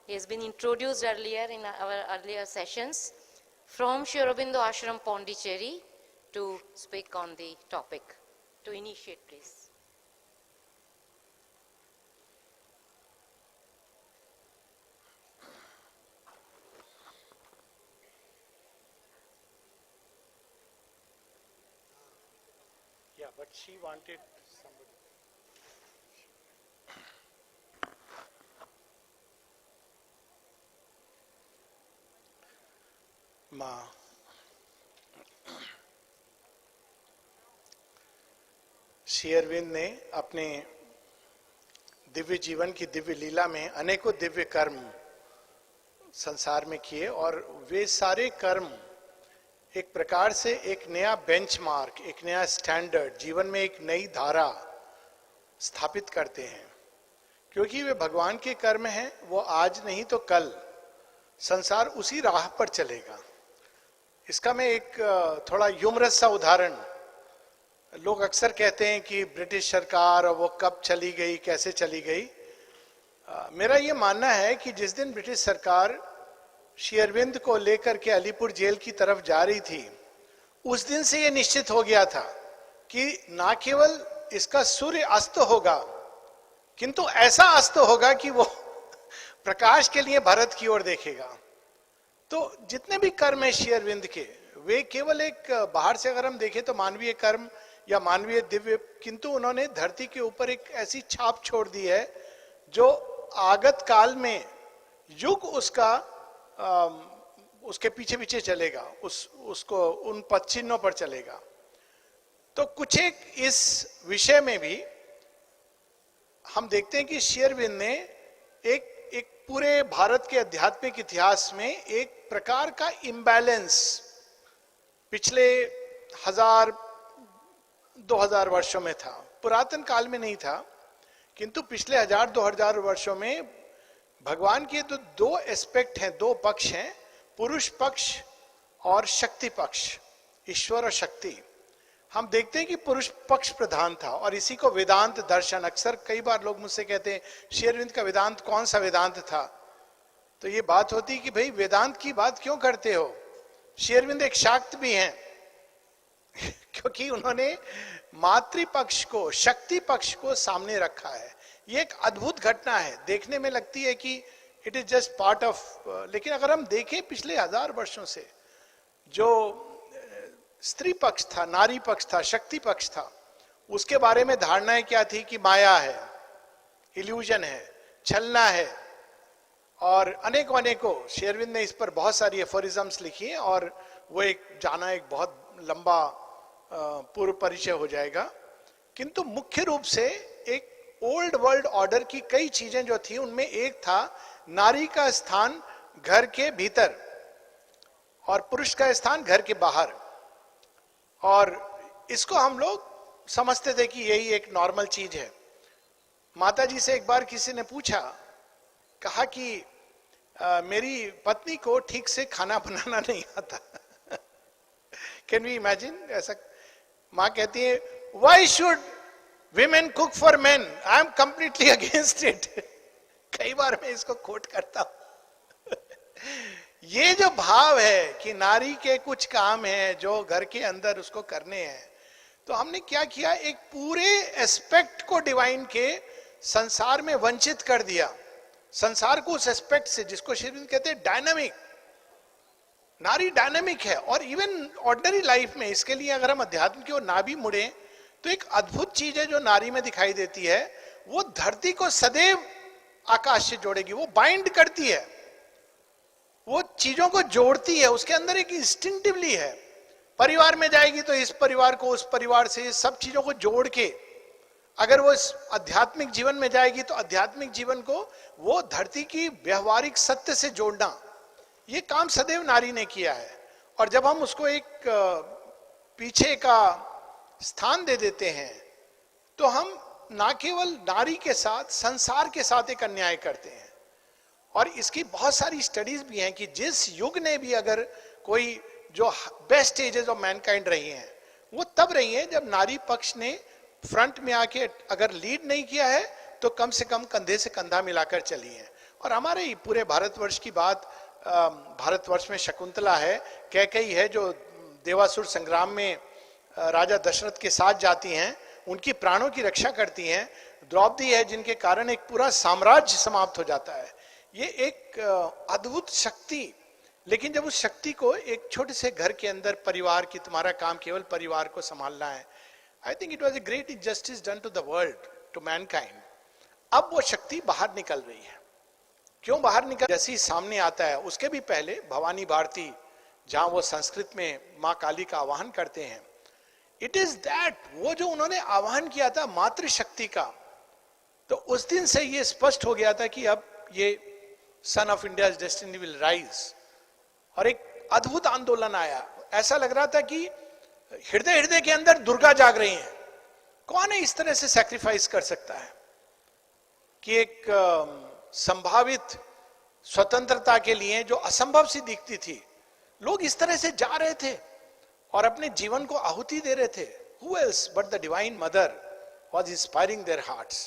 He has been introduced earlier in our earlier sessions from Sri Aurobindo Ashram Pondicherry to speak on the topic. To initiate, please. Yeah, but she wanted somebody. माँ श्री अरविंद ने अपने दिव्य जीवन की दिव्य लीला में अनेकों दिव्य कर्म संसार में किए और वे सारे कर्म एक प्रकार से एक नया बेंचमार्क, एक नया स्टैंडर्ड, जीवन में एक नई धारा स्थापित करते हैं, क्योंकि वे भगवान के कर्म हैं। वो आज नहीं तो कल संसार उसी राह पर चलेगा। इसका मैं एक थोड़ा ह्यूमरस सा उदाहरण, लोग अक्सर कहते हैं कि ब्रिटिश सरकार और वो कब चली गई, कैसे चली गई। मेरा ये मानना है कि जिस दिन ब्रिटिश सरकार श्री अरविंद को लेकर के अलीपुर जेल की तरफ जा रही थी, उस दिन से ये निश्चित हो गया था कि ना केवल इसका सूर्य अस्त होगा, किंतु ऐसा अस्त होगा कि वो प्रकाश के लिए भारत की ओर देखेगा। तो जितने भी कर्म है श्री अरविंद के, वे केवल एक बाहर से अगर हम देखें तो मानवीय कर्म या मानवीय दिव्य, किंतु उन्होंने धरती के ऊपर एक ऐसी छाप छोड़ दी है जो आगत काल में युग उसका उसके पीछे पीछे चलेगा, उसको उन पद चिन्हों पर चलेगा। तो कुछ एक इस विषय में भी हम देखते हैं कि श्री अरविंद ने एक पूरे भारत के आध्यात्मिक इतिहास में एक प्रकार का इम्बैलेंस पिछले 1000-2000 वर्षों में था। पुरातन काल में नहीं था, किंतु पिछले 1000-2000 वर्षों में भगवान के तो दो एस्पेक्ट हैं, दो पक्ष हैं, पुरुष पक्ष और शक्ति पक्ष, ईश्वर और शक्ति। हम देखते हैं कि पुरुष पक्ष प्रधान था और इसी को वेदांत दर्शन, अक्सर कई बार लोग मुझसे कहते हैं श्री अरविंद का वेदांत कौन सा वेदांत था, तो ये बात होती कि भाई वेदांत की बात क्यों करते हो। श्री अरविंद एक शाक्त भी हैं क्योंकि उन्होंने मातृपक्ष को, शक्ति पक्ष को सामने रखा है। ये एक अद्भुत घटना है, देखने में लगती है कि it is just part of, लेकिन अगर हम देखें पिछले 1000 वर्षों से जो स्त्री पक्ष था, नारी पक्ष था, शक्ति पक्ष था, उसके बारे में धारणाएं क्या थी कि माया है, इल्यूजन है, छलना है, और अनेकों श्री अरविंद ने इस पर बहुत सारी एफोरिज्म्स लिखी हैं और वो एक बहुत लंबा पूर्व परिचय हो जाएगा। किंतु मुख्य रूप से एक ओल्ड वर्ल्ड ऑर्डर की कई चीजें जो थी, उनमें एक था नारी का स्थान घर के भीतर और पुरुष का स्थान घर के बाहर। और इसको हम लोग समझते थे कि यही एक नॉर्मल चीज है। माता जी से एक बार किसी ने पूछा, कहा कि मेरी पत्नी को ठीक से खाना बनाना नहीं आता। कैन वी इमेजिन ऐसा? माँ कहती है, why should women cook for main, I am completely against it. कई बार मैं इसको कोट करता हूं। ये जो भाव है कि नारी के कुछ काम हैं जो घर के अंदर उसको करने हैं, तो हमने क्या किया, एक पूरे एस्पेक्ट को डिवाइन के संसार में वंचित कर दिया। संसार को उस एस्पेक्ट से, जिसको श्री अरविंद कहते हैं डायनामिक, नारी डायनामिक है। और इवन ऑर्डिनरी लाइफ में, इसके लिए अगर हम अध्यात्म की ओर ना भी मुड़े, तो एक अद्भुत चीज है जो नारी में दिखाई देती है, वो धरती को सदैव आकाश से जोड़ेगी, वो बाइंड करती है, वो चीजों को जोड़ती है, उसके अंदर एक इंस्टिंक्टिवली है। परिवार में जाएगी तो इस परिवार को उस परिवार से, सब चीजों को जोड़ के, अगर वो इस आध्यात्मिक जीवन में जाएगी तो आध्यात्मिक जीवन को वो धरती की व्यवहारिक सत्य से जोड़ना, ये काम सदैव नारी ने किया है। और जब हम उसको एक पीछे का स्थान दे देते हैं, तो हम ना केवल नारी के साथ, संसार के साथ एक अन्याय करते हैं। और इसकी बहुत सारी स्टडीज भी हैं कि जिस युग ने भी अगर कोई जो बेस्ट एजेस ऑफ मैनकाइंड रही हैं, वो तब रही हैं जब नारी पक्ष ने फ्रंट में आके अगर लीड नहीं किया है तो कम से कम कंधे से कंधा मिलाकर चली है। और हमारे ही पूरे भारतवर्ष की बात, भारतवर्ष में शकुंतला है, कैकेयी है जो देवासुर संग्राम में राजा दशरथ के साथ जाती हैं, उनकी प्राणों की रक्षा करती हैं। द्रौपदी है जिनके कारण एक पूरा साम्राज्य समाप्त हो जाता है। ये एक अद्भुत शक्ति, लेकिन जब उस शक्ति को एक छोटे से घर के अंदर, परिवार की, तुम्हारा काम केवल परिवार को संभालना है, I think it was a great injustice done to the world, to mankind. अब वो शक्ति बाहर निकल रही है। क्यों बाहर निकल? जैसे ही सामने आता है, उसके भी पहले भवानी भारती, जहां वो संस्कृत में मां काली का आवाहन करते हैं, इट इज दैट, वो जो उन्होंने आवाहन किया था मातृशक्ति का, तो उस दिन से ये स्पष्ट हो गया था कि अब ये son of India destiny will rise, और एक अद्भुत आंदोलन आया। ऐसा लग रहा था कि हृदय हृदय के अंदर दुर्गा जाग रही हैं। कौन है इस तरह से सैक्रिफाइस कर सकता है कि एक संभावित स्वतंत्रता के लिए जो असंभव सी दिखती थी, लोग इस तरह से जा रहे थे और अपने जीवन को आहुति दे रहे थे। Who else but the divine mother was inspiring their hearts?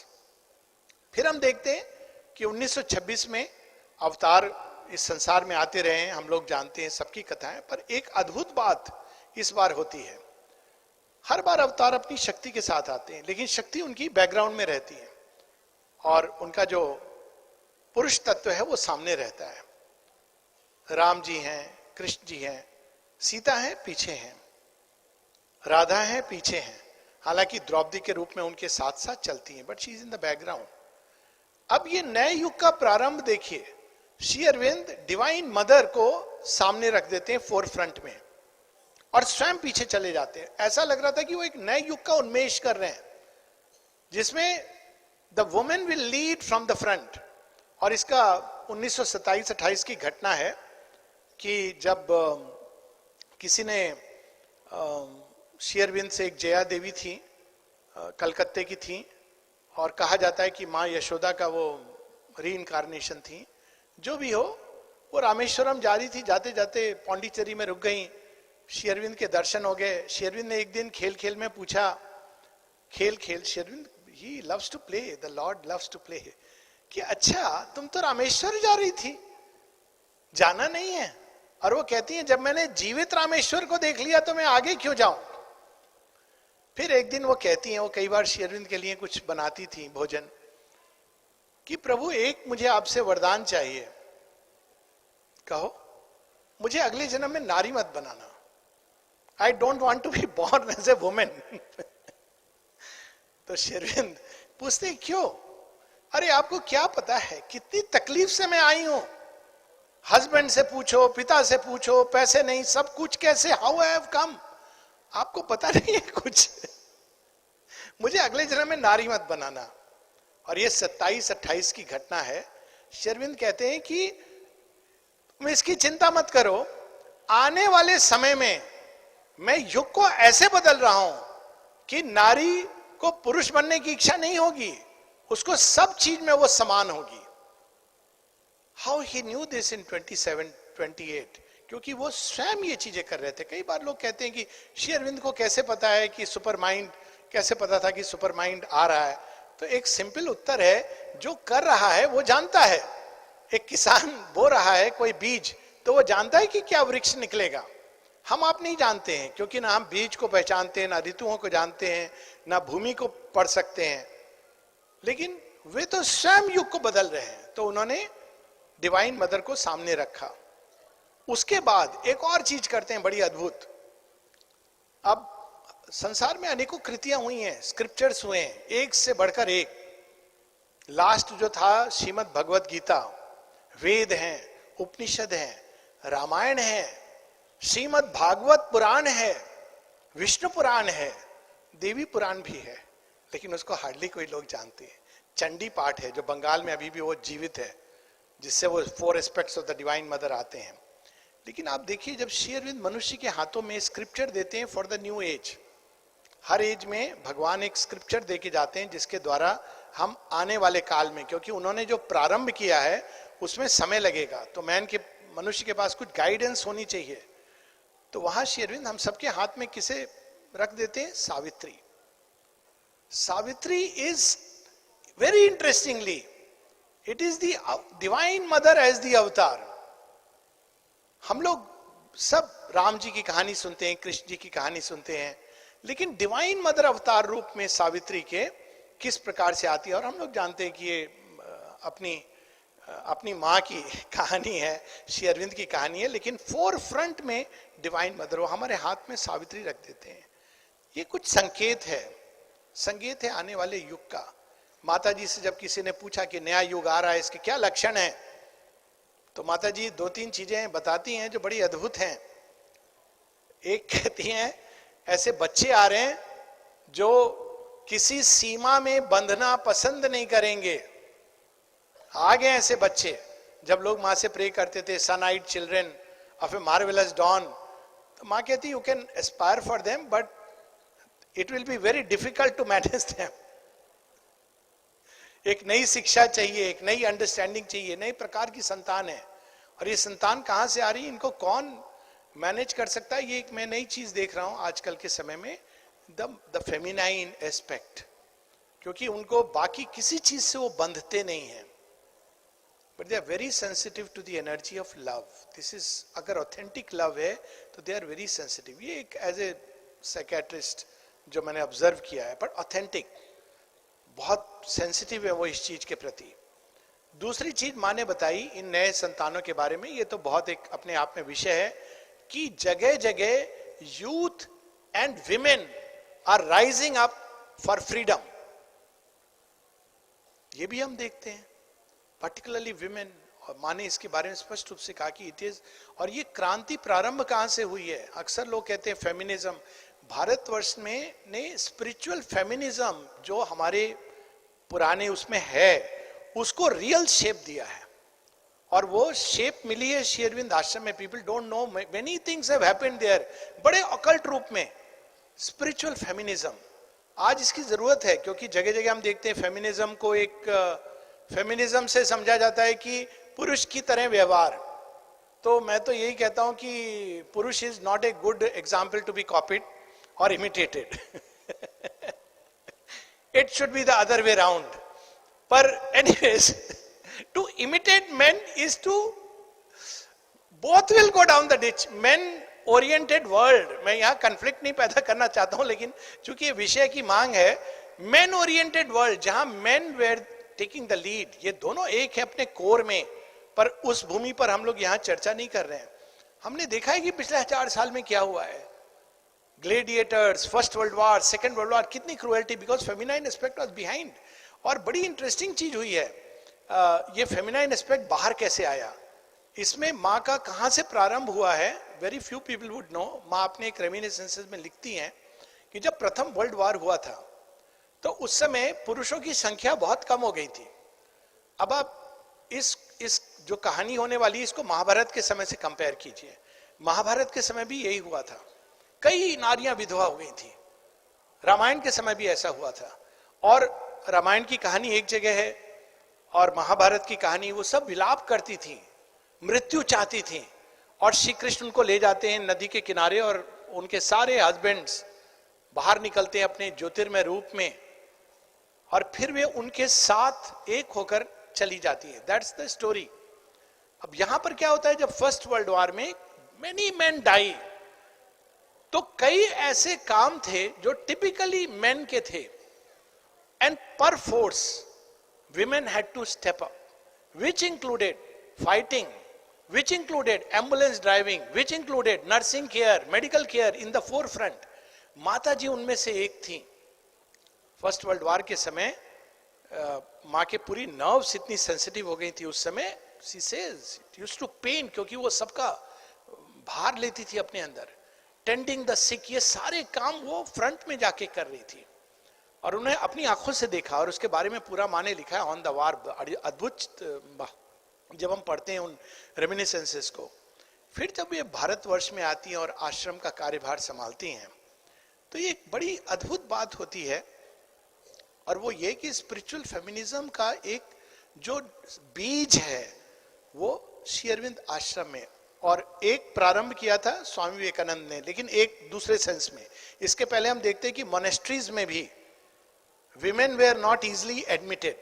फिर हम देखते हैं कि 1926 में अवतार इस संसार में आते रहे हैं, हम लोग जानते हैं सबकी कथाएं, पर एक अद्भुत बात इस बार होती है। हर बार अवतार अपनी शक्ति के साथ आते हैं, लेकिन शक्ति उनकी बैकग्राउंड में रहती है और उनका जो पुरुष तत्व है वो सामने रहता है। राम जी हैं, कृष्ण जी हैं, सीता है पीछे हैं, राधा है पीछे हैं, हालांकि द्रौपदी के रूप में उनके साथ साथ चलती हैं, but she is in the background. अब ये नए युग का प्रारंभ देखिए, श्री अरविंद डिवाइन मदर को सामने रख देते हैं फोर फ्रंट में और स्वयं पीछे चले जाते हैं। ऐसा लग रहा था कि वो एक नए युग का उन्मेष कर रहे हैं, जिसमें the women will lead from the front. और इसका 1927-28 की घटना है कि जब किसी ने श्री अरविंद से, एक जया देवी थी, कलकत्ते की थी, और कहा जाता है कि माँ यशोदा का वो रीइंकार्नेशन थी। जो भी हो, वो रामेश्वरम जा रही थी, जाते जाते पौंडीचेरी में रुक गई, श्री अरविंद के दर्शन हो गए। श्री अरविंद ने एक दिन खेल खेल में पूछा, खेल खेल, Shri Aurobindo, he loves to play, the lord loves to play, कि अच्छा तुम तो रामेश्वर जा रही थी, जाना नहीं है? और वो कहती है, जब मैंने जीवित रामेश्वर को देख लिया तो मैं आगे क्यों जाऊं? फिर एक दिन वो कहती हैं, वो कई बार श्री अरविंद के लिए कुछ बनाती थी भोजन, कि प्रभु एक मुझे आपसे वरदान चाहिए, कहो, मुझे अगले जन्म में नारी मत बनाना, I don't want to be born as a women. तो श्री अरविंद पूछते, क्यों? अरे आपको क्या पता है कितनी तकलीफ से मैं आई हूं, हस्बैंड से पूछो, पिता से पूछो, पैसे नहीं, सब कुछ कैसे, हाउ आई हैव कम, आपको पता नहीं है कुछ। मुझे अगले जन्म में नारी मत बनाना। और ये 27-28 की घटना है। श्री अरविंद कहते हैं कि तुम इसकी चिंता मत करो, आने वाले समय में मैं युग को ऐसे बदल रहा हूं कि नारी को पुरुष बनने की इच्छा नहीं होगी, उसको सब चीज में वो समान होगी। How he new this in 27-28? क्योंकि वो स्वयं ये चीजें कर रहे थे। कई बार लोग कहते हैं कि श्री अरविंद को कैसे पता है कि सुपर माइंड, कैसे पता था कि सुपर माइंड आ रहा है? तो एक सिंपल उत्तर है, जो कर रहा है वो जानता है। एक किसान बो रहा है कोई बीज, तो वो जानता है कि क्या वृक्ष निकलेगा। हम आप नहीं जानते हैं, क्योंकि ना हम बीज को पहचानते हैं, ना ऋतुओं को जानते हैं, ना भूमि को पढ़ सकते हैं, लेकिन वे तो स्वयं युग को बदल रहे हैं। तो उन्होंने डिवाइन मदर को सामने रखा। उसके बाद एक और चीज करते हैं बड़ी अद्भुत। अब संसार में अनेकों कृतियां हुई हैं, स्क्रिप्चर्स हुए हैं, एक से बढ़कर एक। लास्ट जो था श्रीमद् भगवत गीता, वेद हैं, उपनिषद हैं, रामायण है, श्रीमद् भागवत पुराण है, विष्णु पुराण है, देवी पुराण भी है, लेकिन उसको हार्डली कोई लोग जानते हैं। चंडी पाठ है जो बंगाल में अभी भी वो जीवित है, जिससे वो 4 aspects of the divine mother आते हैं। लेकिन आप देखिए, जब श्री अरविंद मनुष्य के हाथों में स्क्रिप्चर देते हैं फॉर द न्यू एज, हर एज में भगवान एक स्क्रिप्चर दे के जाते हैं जिसके द्वारा हम आने वाले काल में, क्योंकि उन्होंने जो प्रारंभ किया है उसमें समय लगेगा, तो मनुष्य के पास कुछ गाइडेंस होनी चाहिए। तो वहां श्री अरविंद हम सबके हाथ में किसे रख देते हैं? Savitri. Savitri is very interestingly it is the divine mother as the avatar. हम लोग सब राम जी की कहानी सुनते हैं, कृष्ण जी की कहानी सुनते हैं, लेकिन डिवाइन मदर अवतार रूप में सावित्री के किस प्रकार से आती है. और हम लोग जानते हैं कि ये अपनी माँ की कहानी है, श्री अरविंद की कहानी है, लेकिन फोर फ्रंट में डिवाइन मदर, वो हमारे हाथ में सावित्री रख देते हैं. ये कुछ संकेत है आने वाले युग का. माता जी से जब किसी ने पूछा कि नया युग आ रहा है, इसके क्या लक्षण हैं, तो माता जी 2-3 चीजें बताती हैं जो बड़ी अद्भुत हैं. एक कहती हैं, ऐसे बच्चे आ रहे हैं जो किसी सीमा में बंधना पसंद नहीं करेंगे. आ गए ऐसे बच्चे. जब लोग माँ से प्रे करते थे, sun eyed children of a marvellous dawn, तो माँ कहती you can aspire for them but it will be very difficult to manage them. एक नई शिक्षा चाहिए, एक नई अंडरस्टैंडिंग चाहिए, नए प्रकार की संतान है. और ये संतान कहां से आ रही है, इनको कौन मैनेज कर सकता है. ये एक मैं नई चीज देख रहा हूं आजकल के समय में, द फेमिनाइन एस्पेक्ट. क्योंकि उनको बाकी किसी चीज से वो बंधते नहीं है, but they are very sensitive to the energy of love. This is, अगर ऑथेंटिक लव है तो दे आर वेरी सेंसिटिव. ये एक एज ए साइकेट्रिस्ट जो मैंने ऑब्जर्व किया है, बट ऑथेंटिक, बहुत सेंसिटिव है वो इस चीज के प्रति. दूसरी चीज माँ ने बताई इन नए संतानों के बारे में, ये तो बहुत एक अपने आप में विषय है, कि जगह जगह youth and women are rising up for freedom. ये भी हम देखते हैं, पर्टिकुलरली विमेन. और माँ ने इसके बारे में स्पष्ट रूप से कहा कि इट इज, और ये क्रांति प्रारंभ कहां से हुई है. अक्सर लोग कहते हैं फेमिनिज्म. भारतवर्ष में ने स्पिरिचुअल फेमिनिज्म जो हमारे पुराने उसमें है, उसको रियल शेप दिया है. और वो शेप मिली है श्री अरविंद आश्रम में. People don't know, many things have happened there, बड़े ऑकल्ट रूप में. स्पिरिचुअल फेमिनिज्म आज इसकी जरूरत है, क्योंकि जगह जगह हम देखते हैं फेमिनिज्म को एक फेमिनिज्म से समझा जाता है कि पुरुष की तरह व्यवहार. तो मैं तो यही कहता हूं कि पुरुष is not a good example to be copied और imitated. It should be the other way round. पर anyways, to imitate men is to, both will go down the ditch. Men oriented world, मैं यहां conflict नहीं पैदा करना चाहता हूं, लेकिन चूंकि ये विषय की मांग है, men oriented world जहां men were taking the lead, ये दोनों एक है अपने कोर में, पर उस भूमि पर हम लोग यहां चर्चा नहीं कर रहे हैं. हमने देखा है कि पिछले 1000 साल में क्या हुआ है. Gladiators, first world war, second world war, कितनी cruelty, because feminine aspect was behind. और बड़ी इंटरेस्टिंग चीज हुई है, ये फेमिनाइन एस्पेक्ट बाहर कैसे आया, इसमें माँ का कहां से प्रारंभ हुआ है, very few people would know. माँ अपने एक रेमिनिसेंसेस में लिखती हैं कि जब प्रथम वर्ल्ड वॉर हुआ था तो उस समय पुरुषों की संख्या बहुत कम हो गई थी. अब आप इस जो कहानी होने वाली, इसको महाभारत के समय से कंपेयर कीजिए. महाभारत के समय भी यही हुआ था, कई नारियां विधवा हो गई थी. रामायण के समय भी ऐसा हुआ था. और रामायण की कहानी एक जगह है और महाभारत की कहानी, वो सब विलाप करती थी, मृत्यु चाहती थी. और श्री कृष्ण उनको ले जाते हैं नदी के किनारे, और उनके सारे हस्बैंड्स बाहर निकलते हैं अपने ज्योतिर्मय रूप में, और फिर वे उनके साथ एक होकर चली जाती है. That's the story. अब यहां पर क्या होता है, जब फर्स्ट वर्ल्ड वॉर में मेनी मैन डाई, तो कई ऐसे काम थे जो टिपिकली मेन के थे, एंड पर force women had to step up, which included fighting, which included ambulance driving, which included nursing care, medical care in the forefront. माता जी उनमें से एक थी. फर्स्ट वर्ल्ड वॉर के समय माँ के पूरी नर्व्स इतनी सेंसिटिव हो गई थी उस समय. she says it used to pain, क्योंकि वो सबका भार लेती थी अपने अंदर. टेंडिंग द सिक, ये सारे काम वो फ्रंट में जाके कर रही थी, और उन्हें अपनी आंखों से देखा. और उसके बारे में पूरा माने लिखा है ऑन द वार. अद्भुत जब हम पढ़ते हैं उन रेमिनिसेंसेस को. फिर जब ये भारतवर्ष में आती हैं और आश्रम का कार्यभार संभालती हैं, तो ये एक बड़ी अद्भुत बात होती है. और वो ये कि स्पिरिचुअल फेमिनिज्म का एक जो बीज है वो श्री अरविंद आश्रम में, और एक प्रारंभ किया था स्वामी विवेकानंद ने, लेकिन एक दूसरे सेंस में. इसके पहले हम देखते हैं कि मोनेस्ट्रीज में भी women were not easily admitted.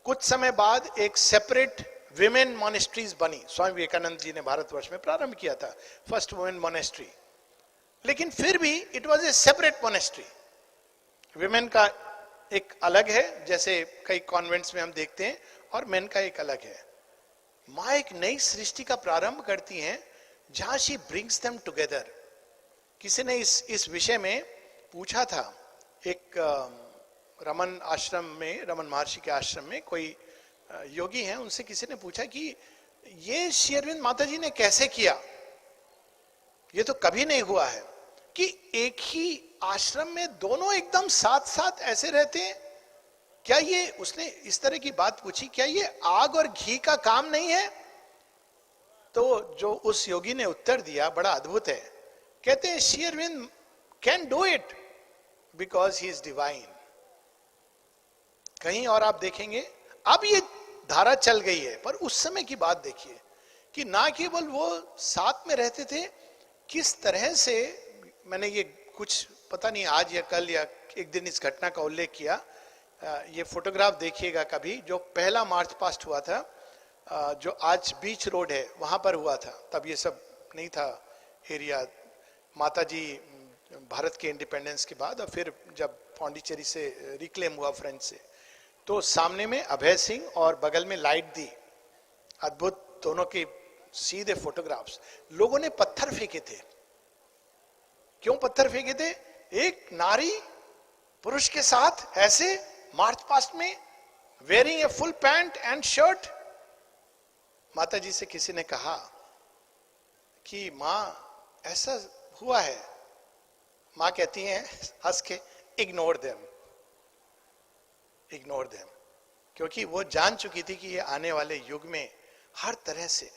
कुछ समय बाद एक सेपरेट विमेन मॉनेस्ट्रीज बनी, स्वामी विवेकानंद जी ने भारतवर्ष में प्रारंभ किया था फर्स्ट वुमेन मॉनेस्ट्री, लेकिन फिर भी it was A separate monastery. Women का एक अलग है, जैसे कई कॉन्वेंट्स में हम देखते हैं, और मेन का एक अलग है। माँ एक नई सृष्टि का प्रारंभ करती हैं जहां शी ब्रिंग्स देम टुगेदर। किसी ने इस विषय में पूछा था, एक रमन आश्रम में, रमन महर्षि के आश्रम में कोई योगी हैं, उनसे किसी ने पूछा कि ये श्री अरविंद माता जी ने कैसे किया, ये तो कभी नहीं हुआ है कि एक ही आश्रम में दोनों एकदम साथ साथ ऐसे रहते हैं। क्या ये, उसने इस तरह की बात पूछी, क्या ये आग और घी का काम नहीं है? तो जो उस योगी ने उत्तर दिया बड़ा अद्भुत है। कहते हैं Shri Aurobindo can do it because he is divine. कहीं और आप देखेंगे, अब ये धारा चल गई है, पर उस समय की बात देखिए कि ना केवल वो साथ में रहते थे, किस तरह से, मैंने ये कुछ पता नहीं आज या कल या एक दिन इस घटना का उल्लेख किया, ये फोटोग्राफ देखिएगा कभी, जो पहला मार्च पास्ट हुआ था, जो आज बीच रोड है वहां पर हुआ था। तब ये सब नहीं था एरिया, माता जी भारत के इंडिपेंडेंस के बाद, और फिर जब पौंडीचेरी से रिक्लेम हुआ फ्रेंच से, तो सामने में अभय सिंह और बगल में लाइट दी, अद्भुत दोनों के सीधे फोटोग्राफ्स। लोगों ने पत्थर फेंके थे। क्यों पत्थर फेंके थे? एक नारी पुरुष के साथ ऐसे मार्च पास्ट में, wearing a full pant and shirt. माता जी से किसी ने कहा कि मां ऐसा हुआ है। मां कहती हैं हंस के, इग्नोर देम, इग्नोर देम, क्योंकि वो जान चुकी थी कि ये आने वाले युग में हर तरह से।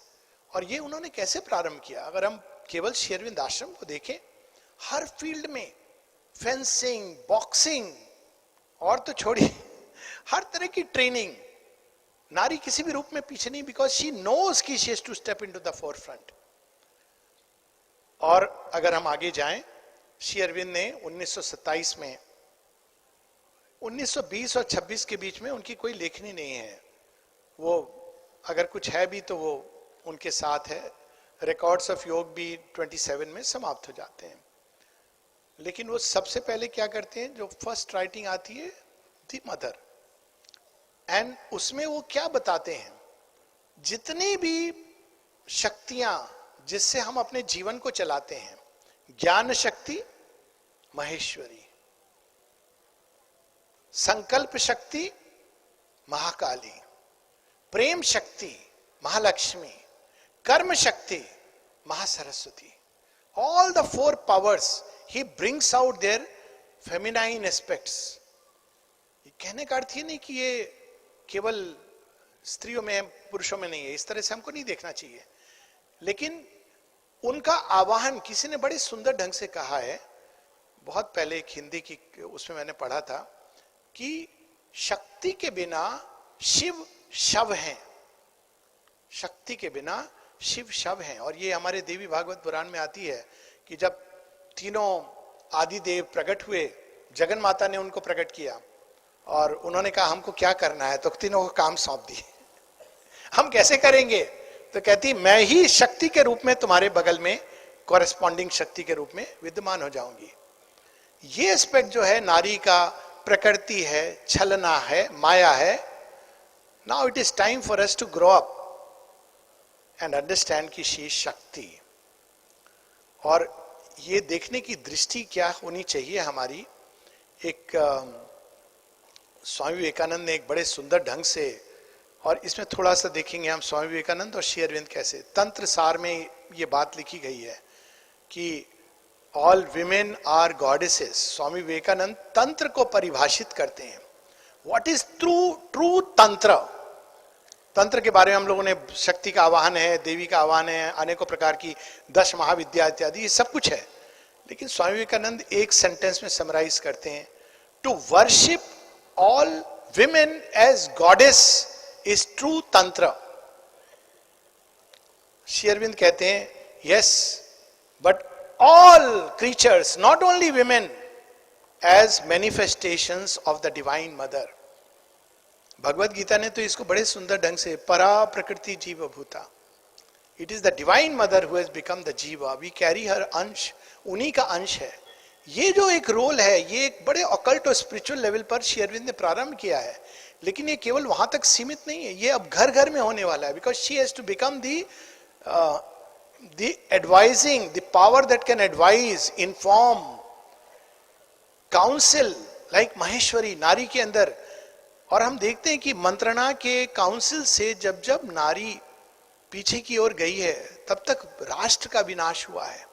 और ये उन्होंने कैसे प्रारंभ किया? अगर हम केवल श्री अरविंद आश्रम को देखें, हर फील्ड में, फेंसिंग, बॉक्सिंग, और तो छोड़िए हर तरह की ट्रेनिंग, नारी किसी भी रूप में पीछे नहीं, बिकॉज शी नोज कि she has to step into the forefront. और अगर हम आगे जाएं, श्री अरविंद ने 1927 में, 1920 और 26 के बीच में उनकी कोई लेखनी नहीं है। वो अगर कुछ है भी तो वो उनके साथ है। रिकॉर्ड्स ऑफ योग भी 27 में समाप्त हो जाते हैं। लेकिन वो सबसे पहले क्या करते हैं, जो फर्स्ट राइटिंग आती है, दी मदर, एंड उसमें वो क्या बताते हैं, जितनी भी शक्तियां जिससे हम अपने जीवन को चलाते हैं, ज्ञान शक्ति महेश्वरी, संकल्प शक्ति महाकाली, प्रेम शक्ति महालक्ष्मी, कर्म शक्ति Mahasaraswati, all the 4 powers he brings out their feminine aspects। ये कहने का अर्थ ही नहीं कि ये केवल स्त्रियों में, पुरुषों में नहीं है, इस तरह से हमको नहीं देखना चाहिए। लेकिन उनका आवाहन किसी ने बड़े सुंदर ढंग से कहा है, बहुत पहले एक हिंदी की उसमें मैंने पढ़ा था कि शक्ति के बिना शिव शव हैं, शक्ति के बिना शिव शव हैं। और ये हमारे देवी भागवत पुराण में आती है कि जब तीनों आदि देव प्रकट हुए, जगन माता ने उनको प्रकट किया और उन्होंने कहा हमको क्या करना है, तो तीनों को काम सौंप दिए। हम कैसे करेंगे? तो कहती मैं ही शक्ति के रूप में तुम्हारे बगल में कॉरेस्पॉन्डिंग शक्ति के रूप में विद्यमान हो जाऊंगी। ये एस्पेक्ट जो है नारी का, प्रकृति है, छलना है, माया है। Now it is time for us to grow up and understand कि शी शक्ति। और ये देखने की दृष्टि क्या होनी चाहिए हमारी। एक स्वामी विवेकानंद ने एक बड़े सुंदर ढंग से, और इसमें थोड़ा सा देखेंगे हम स्वामी विवेकानंद और श्री अरविंद कैसे, तंत्र सार में ये बात लिखी गई है कि all women are goddesses. Swami Vivekananda तंत्र को परिभाषित करते हैं। व्हाट इज ट्रू तंत्र? तंत्र के बारे में हम लोगों ने, शक्ति का आवाहन है, देवी का आवाहन है, अनेकों प्रकार की 10 महाविद्या इत्यादि, ये सब कुछ है। लेकिन स्वामी विवेकानंद एक सेंटेंस में समराइज करते हैं, to worship all women as goddess is true tantra. Shri Aurobindo कहते हैं yes, but all creatures, not only women, as manifestations of the divine mother. Bhagavad Gita ने तो इसको बड़े सुंदर ढंग से परा प्रकृति जीव भूता, it is the divine mother who has become the जीवा, वी कैरी हर अंश, उन्हीं का अंश है। ये जो एक रोल है, ये एक बड़े ऑकल्ट और स्पिरिचुअल लेवल पर श्री अरविंद ने प्रारंभ किया है, लेकिन ये केवल वहां तक सीमित नहीं है, ये अब घर घर में होने वाला है, because she has to become the advising, the power that can advise, inform, counsel, like Maheshwari नारी के अंदर। और हम देखते हैं कि मंत्रणा के काउंसिल से जब जब नारी पीछे की ओर गई है, तब तक राष्ट्र का विनाश हुआ है।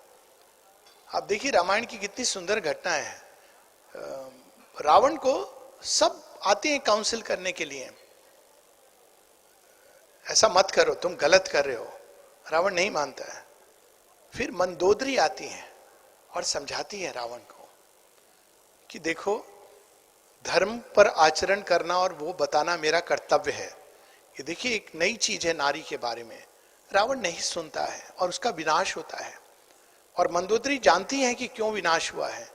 आप देखिए रामायण की कितनी सुंदर घटना है। रावण को सब आते हैं काउंसिल करने के लिए, ऐसा मत करो, तुम गलत कर रहे हो। रावण नहीं मानता है। फिर मंदोदरी आती है और समझाती है रावण को कि देखो, धर्म पर आचरण करना और वो बताना मेरा कर्तव्य है। ये देखिए एक नई चीज है नारी के बारे में। रावण नहीं सुनता है और उसका विनाश होता है। और मंदोदरी जानती है कि क्यों विनाश हुआ है।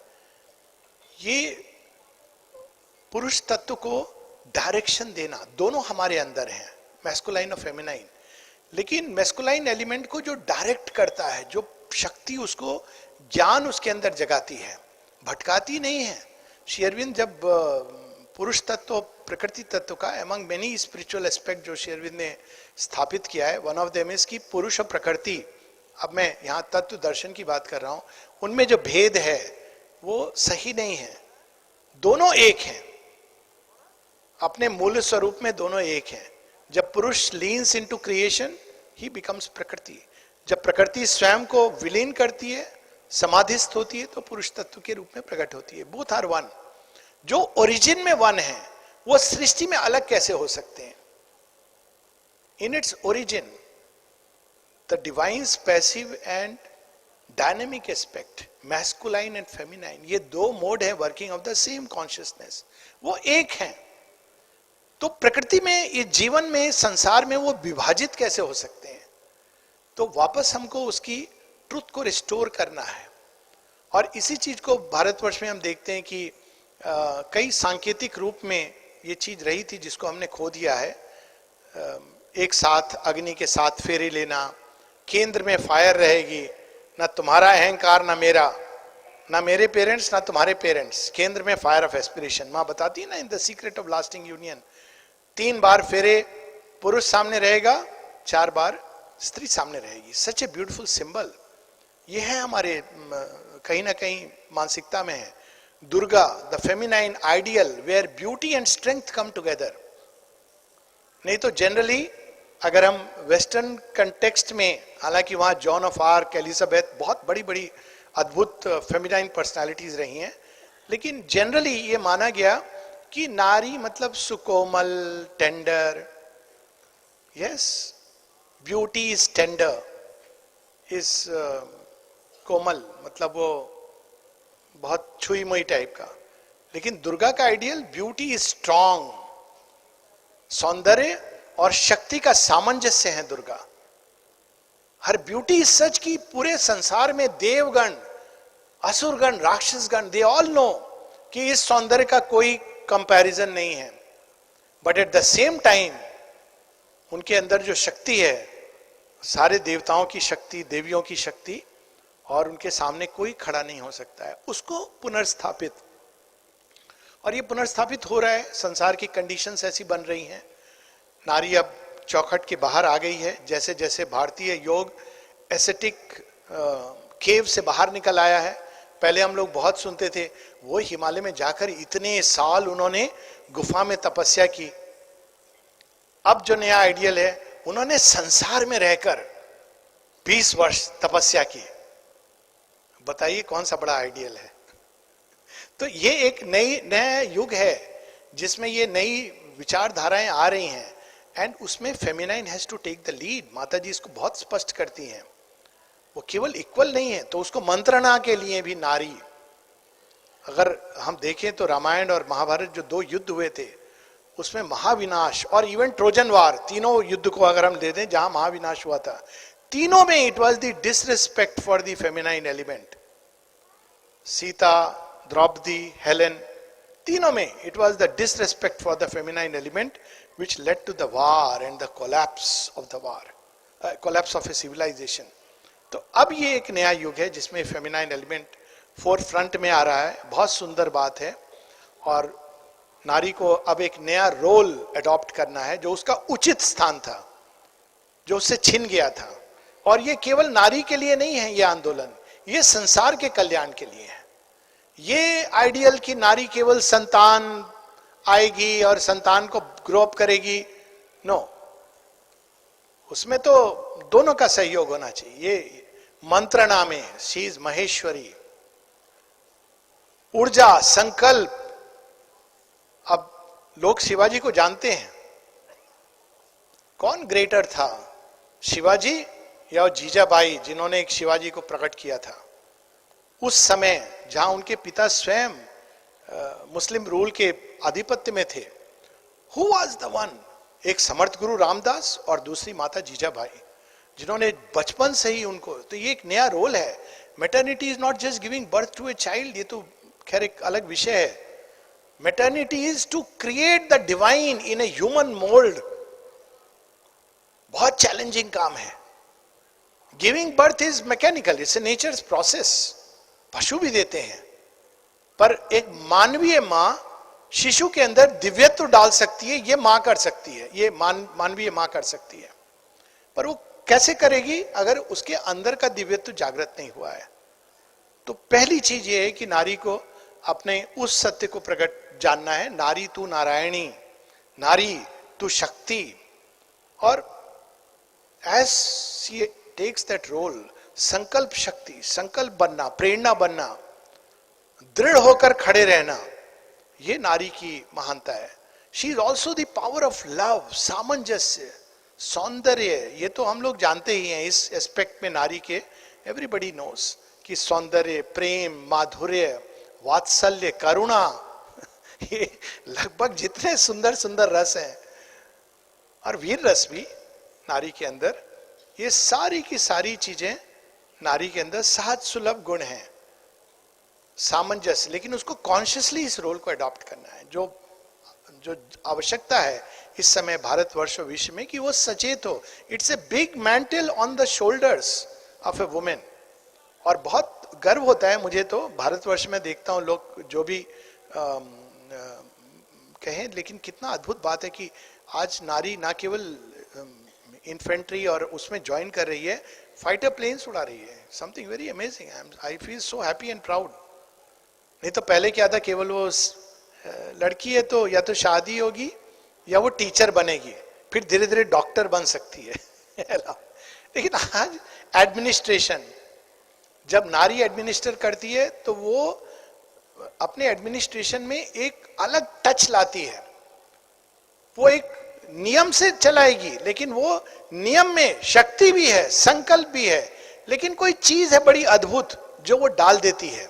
ये पुरुष तत्व को डायरेक्शन देना, दोनों हमारे अंदर है, मैस्कुलाइन और फेमिनाइन। लेकिन मैस्कुलाइन एलिमेंट को जो डायरेक्ट करता है, जो शक्ति उसको, ज्ञान उसके अंदर जगाती है, भटकाती नहीं है। श्री अरविंद जब पुरुष तत्व, प्रकृति तत्व का एमंग मेनी स्पिरिचुअल एस्पेक्ट जो श्री अरविंद ने स्थापित किया है, वन ऑफ देम इज की पुरुष और प्रकृति, अब मैं यहाँ तत्व दर्शन की बात कर रहा हूं, उनमें जो भेद है वो सही नहीं है। दोनों एक हैं, अपने मूल स्वरूप में दोनों एक हैं। जब पुरुष लीन्स इनटू क्रिएशन, ही बिकम्स प्रकृति। जब प्रकृति स्वयं को विलीन करती है, समाधिस्थ होती है, तो पुरुष तत्व के रूप में प्रकट होती है। Both are one. जो ओरिजिन में वन है, वो सृष्टि में अलग कैसे हो सकते हैं? In its origin the divine's passive and dynamic aspect, masculine and feminine, ये दो मोड है working of the same consciousness, वो एक हैं। तो प्रकृति में, ये जीवन में, संसार में वो विभाजित कैसे हो सकते हैं? तो वापस हमको उसकी ट्रुथ को रिस्टोर करना है। और इसी चीज को भारतवर्ष में हम देखते हैं कि कई सांकेतिक रूप में ये चीज रही थी, जिसको हमने खो दिया है। एक साथ अग्नि के साथ फेरे लेना, केंद्र में फायर रहेगी, ना तुम्हारा अहंकार ना मेरा, ना मेरे पेरेंट्स ना तुम्हारे पेरेंट्स, केंद्र में फायर ऑफ एस्पिरेशन। माँ बताती है ना in the secret of lasting union, 3 बार फेरे पुरुष सामने रहेगा, 4 बार स्त्री सामने रहेगी। Such a beautiful symbol. ये है हमारे कहीं ना कहीं मानसिकता में है। Durga, the feminine ideal where beauty and strength come together. नहीं तो जनरली अगर हम वेस्टर्न कंटेक्स्ट में, हालांकि वहां जॉन ऑफ आर्क, एलिजाबेथ, बहुत बड़ी बड़ी अद्भुत फेमिनाइन पर्सनालिटीज रही हैं, लेकिन जनरली ये माना गया कि नारी मतलब सुकोमल, tender. Yes, beauty is tender, is कोमल, मतलब वो बहुत छुई मुई टाइप का। लेकिन दुर्गा का आइडियल ब्यूटी इज स्ट्रॉन्ग, सौंदर्य और शक्ति का सामंजस्य है दुर्गा। हर ब्यूटी इज सच कि पूरे संसार में देवगण, असुरगण, राक्षसगण, दे ऑल नो कि इस सौंदर्य का कोई कंपैरिजन नहीं है। But at the same time उनके अंदर जो शक्ति है, सारे देवताओं की शक्ति, देवियों की शक्ति, और उनके सामने कोई खड़ा नहीं हो सकता है। उसको पुनर्स्थापित, और ये पुनर्स्थापित हो रहा है। संसार की कंडीशंस ऐसी बन रही हैं, नारी अब चौखट के बाहर आ गई है। जैसे जैसे भारतीय योग एसेटिक केव से बाहर निकल आया है। पहले हम लोग बहुत सुनते थे, वो हिमालय में जाकर इतने साल उन्होंने गुफा में तपस्या की। अब जो नया आइडियल है, उन्होंने संसार में रहकर 20 वर्ष तपस्या की। बताइए कौन सा बड़ा आइडियल है? तो ये एक नया युग है जिसमें ये नई विचारधाराएं आ रही हैं, एंड उसमें feminine has to take the lead. माता जी इसको बहुत स्पष्ट करती हैं। वो केवल इक्वल नहीं है, तो उसको मंत्रणा के लिए भी नारी। अगर हम देखें तो रामायण और महाभारत जो 2 युद्ध हुए थे, उसमें महाविनाश और इवन ट्रोजन वार, तीनों युद्ध को अगर हम ले दें जहां महाविनाश हुआ था, तीनों में it was the disrespect for the feminine element. Sita, Draupadi, Helen, तीनों में it was the disrespect for the feminine element, which led to the war and the collapse of the war, collapse of a civilization. तो अब ये एक नया युग है जिसमें फेमिनाइन एलिमेंट फोर फ्रंट में आ रहा है. बहुत सुंदर बात है. और नारी को अब एक नया रोल अडॉप्ट करना है जो उसका उचित स्थान था, जो उससे छिन गया था. और ये केवल नारी के लिए नहीं है, ये आंदोलन ये संसार के कल्याण के लिए है. ये आइडियल कि नारी केवल संतान आएगी और संतान को ग्रो अप करेगी, नो, उसमें तो दोनों का सहयोग होना चाहिए. ये मंत्रणा में शी इज महेश्वरी. ऊर्जा, संकल्प. अब लोग शिवाजी को जानते हैं. कौन ग्रेटर था, शिवाजी या जीजाबाई जिन्होंने एक शिवाजी को प्रकट किया था उस समय जहां उनके पिता स्वयं मुस्लिम रूल के आधिपत्य में थे. Who was the one? एक समर्थ गुरु रामदास और दूसरी माता जीजाबाई जिन्होंने बचपन से ही उनको. तो ये एक नया रोल है. Maternity is not just giving birth to a child, ये तो खैर एक अलग विषय है. Maternity is to create the divine in a human mould. बहुत चैलेंजिंग काम है. Giving birth is mechanical, it's a nature's process. पशु भी देते हैं, पर एक मानवीय मां शिशु के अंदर दिव्यत्व डाल सकती है. ये मां कर सकती है, ये मानवीय मां कर सकती है. पर वो कैसे करेगी अगर उसके अंदर का दिव्यत्व जागृत नहीं हुआ है? तो पहली चीज ये है कि नारी को अपने उस सत्य को प्रकट जानना है. नारी तू नारायणी, नारी तू शक्ति. और as she takes that role, संकल्प शक्ति, संकल्प बनना, प्रेरणा बनना, दृढ़ होकर खड़े रहना, ये नारी की महानता है. She is also the power of love, सामंजस्य, सौंदर्य. ये तो हम लोग जानते ही हैं इस एस्पेक्ट में नारी के. एवरीबडी नोस कि सौंदर्य, प्रेम, माधुर्य, वात्सल्य, करुणा, ये लगभग जितने सुंदर सुंदर रस हैं, और वीर रस भी नारी के अंदर, ये सारी की सारी चीजें नारी के अंदर सहज सुलभ गुण हैं. सामंजस्य, लेकिन उसको कॉन्शियसली इस रोल को अडॉप्ट करना है. जो जो आवश्यकता है इस समय भारतवर्ष और विश्व में कि वो सचेत हो. It's a big mantle on the shoulders of a women. और बहुत गर्व होता है मुझे तो भारतवर्ष में देखता हूं लोग जो भी कहें, लेकिन कितना अद्भुत बात है कि आज नारी ना केवल इन्फेंट्री और उसमें ज्वाइन कर रही है, फाइटर प्लेन्स उड़ा रही है. Something very amazing. I feel so happy and proud. नहीं तो पहले क्या था, केवल वो लड़की है तो या तो शादी होगी या वो टीचर बनेगी, फिर धीरे धीरे डॉक्टर बन सकती है. लेकिन आज एडमिनिस्ट्रेशन, जब नारी एडमिनिस्टर करती है तो वो अपने एडमिनिस्ट्रेशन में एक अलग टच लाती है. वो एक नियम से चलाएगी, लेकिन वो नियम में शक्ति भी है, संकल्प भी है, लेकिन कोई चीज है बड़ी अद्भुत जो वो डाल देती है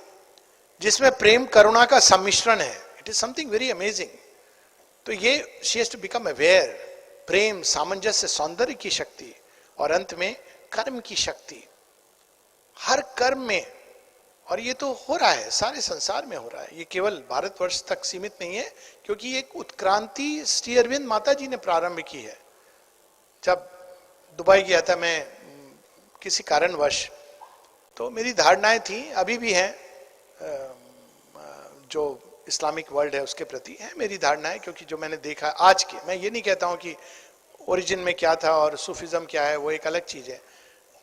जिसमें प्रेम करुणा का सम्मिश्रण है. It is something very amazing. तो ये she has to become aware. प्रेम, सामंजस्य, सौंदर्य की शक्ति, और अंत में कर्म की शक्ति. हर कर्म में, और ये तो हो रहा है, सारे संसार में हो रहा है, ये केवल भारतवर्ष तक सीमित नहीं है, क्योंकि एक उत्क्रांति श्री अरविंद माता जी ने प्रारंभ की है. जब दुबई गया था मैं किसी कारणवश, तो मेरी धारणाएं थी, अभी भी हैं, जो इस्लामिक वर्ल्ड है उसके प्रति है मेरी धारणाएं, क्योंकि जो मैंने देखा आज के, मैं ये नहीं कहता हूं कि ओरिजिन में क्या था और सूफिज्म क्या है, वो एक अलग चीज है.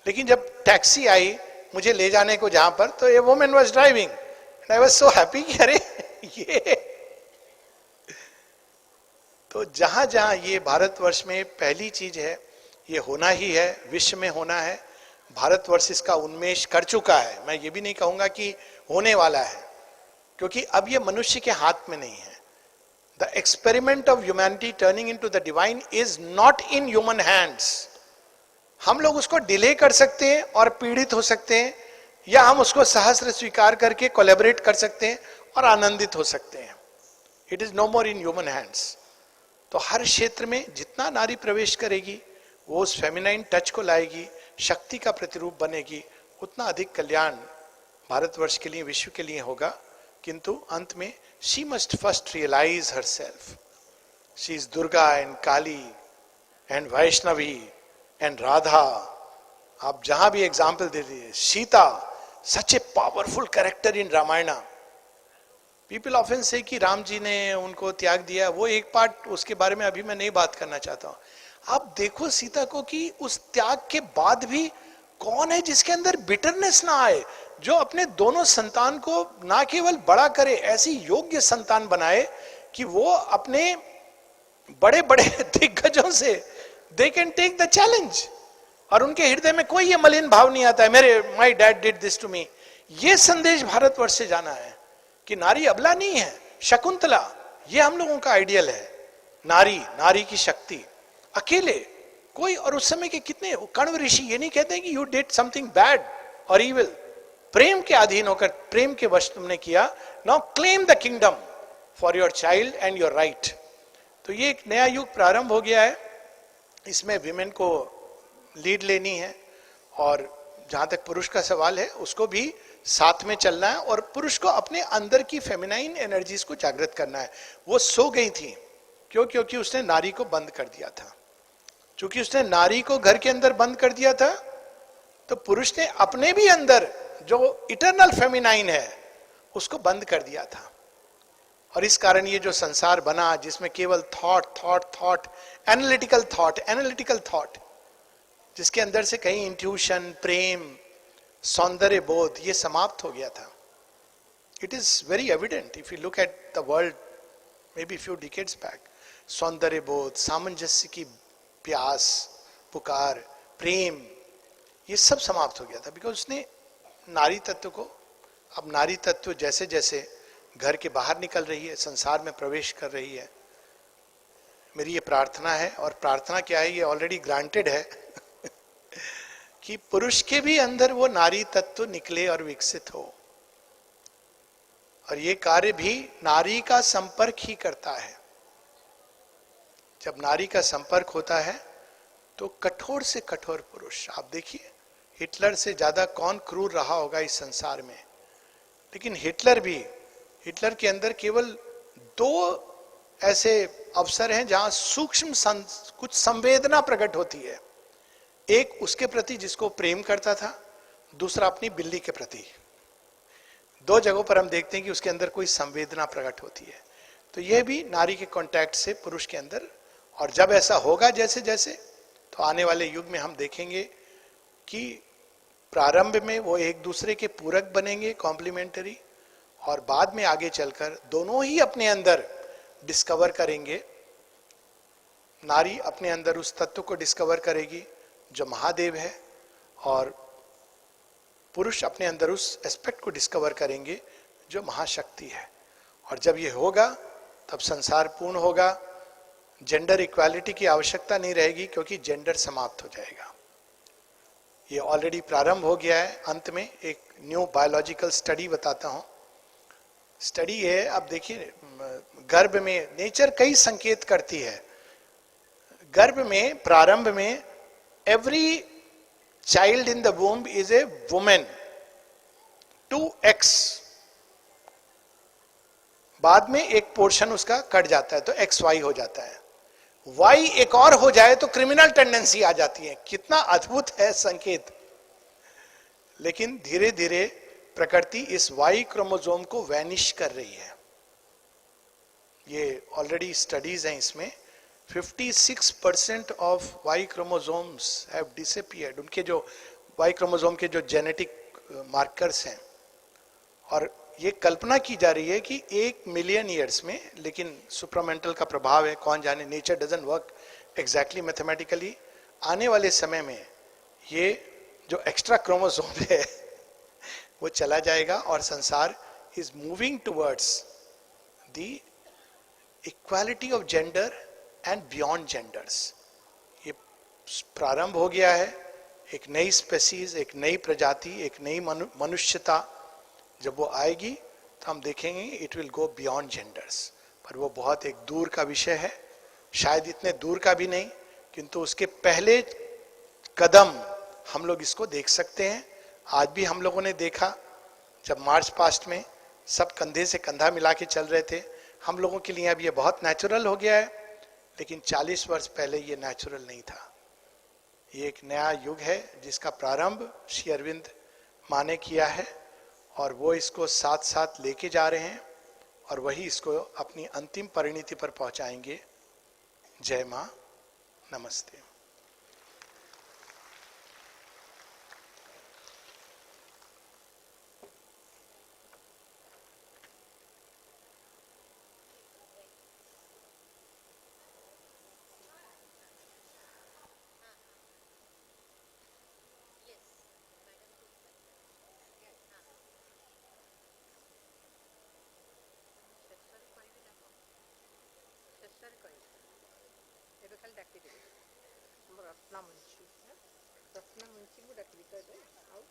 लेकिन जब टैक्सी आई मुझे ले जाने को जहां पर, तो a woman was driving and I was so happy कि अरे ये. तो जहां जहां ये भारतवर्ष में पहली चीज है, ये होना ही है, विश्व में होना है. भारतवर्ष इसका उन्मेष कर चुका है. मैं ये भी नहीं कहूंगा कि होने वाला है, क्योंकि अब ये मनुष्य के हाथ में नहीं है. The experiment of humanity turning into the divine is not in human hands. हम लोग उसको डिले कर सकते हैं और पीड़ित हो सकते हैं, या हम उसको सहस्र स्वीकार करके कोलैबोरेट कर सकते हैं और आनंदित हो सकते हैं. It is no more in human hands. तो हर क्षेत्र में जितना नारी प्रवेश करेगी, वो उस फेमिनाइन टच को लाएगी, शक्ति का प्रतिरूप बनेगी, उतना अधिक कल्याण भारतवर्ष के लिए, विश्व के लिए होगा. किंतु अंत में she must first realize herself. She is Durga and Kali and Vaishnavi and Radha. आप जहां भी एग्जाम्पल दे दीजिए, Sita, such a powerful character in Ramayana. People often say कि राम जी ने उनको त्याग दिया, वो एक पार्ट, उसके बारे में अभी मैं नहीं बात करना चाहता हूं. आप देखो सीता को कि उस त्याग के बाद भी कौन है जिसके अंदर बिटरनेस ना आए, जो अपने दोनों संतान को ना केवल बड़ा करे, ऐसी योग्य संतान बनाए कि वो अपने बड़े बड़े दिग्गजों से they can take the challenge, और उनके हृदय में कोई ये मलिन भाव नहीं आता है मेरे my dad did this to me. ये संदेश भारतवर्ष से जाना है कि नारी अबला नहीं है. शकुंतला, ये हम लोगों का आइडियल है. नारी, नारी की शक्ति, अकेले कोई. और उस समय के कितने कण्व ऋषि ये नहीं कहते कि यू डिड समथिंग बैड और इविल. प्रेम के अधीन होकर, प्रेम के वश तुमने किया. Now claim the kingdom for your child and your right. तो ये एक नया युग प्रारंभ हो गया है. इसमें विमेन को लीड लेनी है, और जहां तक पुरुष का सवाल है उसको भी साथ में चलना है, और पुरुष को अपने अंदर की फेमिनाइन एनर्जीज को जागृत करना है. वो सो गई थी क्योंकि उसने नारी को बंद कर दिया था. क्योंकि उसने नारी को घर के अंदर बंद कर दिया था, तो पुरुष ने अपने भी अंदर जो इटरनल फेमिनाइन है उसको बंद कर दिया था. और इस कारण ये जो संसार बना, जिसमें केवल थॉट, एनालिटिकल थॉट, जिसके अंदर से कहीं इंट्यूशन, प्रेम, सौंदर्य बोध, ये समाप्त हो गया था. It is very evident if you look at the world may be few decades back. सौंदर्य बोध, सामंजस्य की प्यास, पुकार, प्रेम, ये सब समाप्त हो गया था. बिकॉज उसने नारी तत्व को, अब नारी तत्व जैसे जैसे घर के बाहर निकल रही है, संसार में प्रवेश कर रही है, मेरी ये प्रार्थना है, और प्रार्थना क्या है, ये ऑलरेडी ग्रांटेड है कि पुरुष के भी अंदर वो नारी तत्व निकले और विकसित हो. और ये कार्य भी नारी का संपर्क ही करता है. जब नारी का संपर्क होता है तो कठोर से कठोर पुरुष, आप देखिए हिटलर से ज्यादा कौन क्रूर रहा होगा इस संसार में. लेकिन हिटलर के अंदर केवल 2 ऐसे अवसर हैं जहां सूक्ष्म कुछ संवेदना प्रकट होती है. एक उसके प्रति जिसको प्रेम करता था, दूसरा अपनी बिल्ली के प्रति. 2 जगहों पर हम देखते हैं कि उसके अंदर कोई संवेदना प्रकट होती है. तो यह भी नारी के कांटेक्ट से पुरुष के अंदर. और जब ऐसा होगा जैसे जैसे, तो आने वाले युग में हम देखेंगे कि प्रारंभ में वो एक दूसरे के पूरक बनेंगे, कॉम्प्लीमेंटरी, और बाद में आगे चलकर दोनों ही अपने अंदर डिस्कवर करेंगे. नारी अपने अंदर उस तत्व को डिस्कवर करेगी जो महादेव है, और पुरुष अपने अंदर उस एस्पेक्ट को डिस्कवर करेंगे जो महाशक्ति है. और जब ये होगा तब संसार पूर्ण होगा. जेंडर इक्वालिटी की आवश्यकता नहीं रहेगी, क्योंकि जेंडर समाप्त हो जाएगा. ये ऑलरेडी प्रारंभ हो गया है. अंत में एक न्यू बायोलॉजिकल स्टडी बताता हूं. स्टडी है, अब देखिए गर्भ में नेचर कई संकेत करती है. गर्भ में, प्रारंभ में, every child in the womb is a women, 2x. बाद में एक पोर्शन उसका कट जाता है तो XY हो जाता है. Y एक और हो जाए तो क्रिमिनल टेंडेंसी आ जाती है. कितना अद्भुत है संकेत. लेकिन धीरे धीरे प्रकृति इस Y क्रोमोसोम को वैनिश कर रही है. ये ऑलरेडी स्टडीज हैं इसमें. 56% of Y chromosomes have disappeared. उनके जो Y क्रोमोसोम के जो जेनेटिक मार्कर्स हैं, और ये कल्पना की जा रही है कि 1 मिलियन ईयर्स में, लेकिन सुपरामेंटल का प्रभाव है, कौन जाने, nature doesn't work exactly mathematically. आने वाले समय में ये जो एक्स्ट्रा क्रोमोसोम है वो चला जाएगा, और संसार is moving towards the equality of gender and beyond genders. ये प्रारंभ हो गया है. एक नई स्पेसीज, एक नई प्रजाति, एक नई मनुष्यता जब वो आएगी तो हम देखेंगे it will go beyond genders. पर वो बहुत एक दूर का विषय है, शायद इतने दूर का भी नहीं, किंतु उसके पहले कदम हम लोग इसको देख सकते हैं. आज भी हम लोगों ने देखा, जब मार्च पास्ट में सब कंधे से कंधा मिला के चल रहे थे. हम लोगों के लिए अब ये बहुत नेचुरल हो गया है लेकिन 40 वर्ष पहले ये नेचुरल नहीं था। ये एक नया युग है जिसका प्रारंभ श्री अरविंद माँ ने किया है, और वो इसको साथ साथ लेके जा रहे हैं, और वही इसको अपनी अंतिम परिणति पर पहुंचाएंगे। जय मां, नमस्ते। ଏବେ ଖାଲି ଡାକିଦେବେ ଆମର ରତ୍ନା ମୁଞ୍ଚି ରତ୍ନା ମୁଞ୍ଚିକୁ ଡାକିବି କହିବେ ଆଉ